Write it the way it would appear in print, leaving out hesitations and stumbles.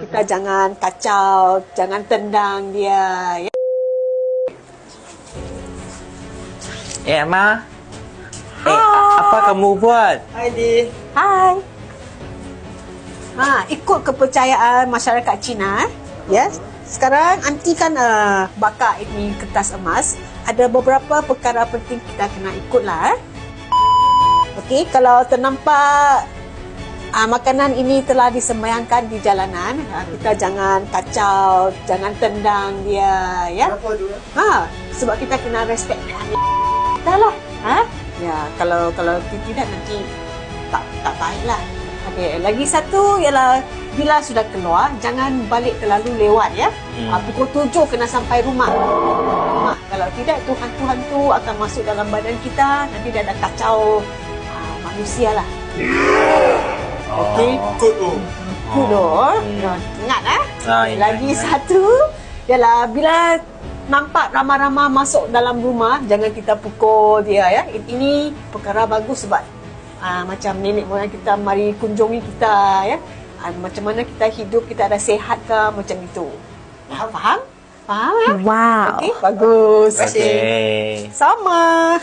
Kita jangan kacau, jangan tendang dia. Ya. Ma. Apa kamu buat? Hai, Di. Hai. Ikut kepercayaan masyarakat Cina. Ya. Sekarang Aunty kan bakar ini kertas emas. Ada beberapa perkara penting kita kena ikutlah. Okey, kalau ternampak makanan ini telah disembayangkan di jalanan, kita jangan kacau, jangan tendang dia, ya. Kenapa tu? Sebab kita kena respect kita lah. Ya, kalau tidak nanti tak baiklah. Okey, lagi satu ialah bila sudah keluar jangan balik terlalu lewat, ya. Pukul 7 kena sampai rumah. Kalau tidak tu hantu-hantu akan masuk dalam badan kita, nanti dia ada kacau manusia lah. Okey. Good tu. Good. Ingat lagi satu ialah bila nampak ramai-ramai masuk dalam rumah, jangan kita pukul dia, ya. Ini perkara bagus sebab macam nenek moyang kita mari kunjungi kita, ya. Macam mana kita hidup, kita ada sihat ke, macam itu. Faham? Faham, ya? Wow. Okey, bagus. Okay. Sama.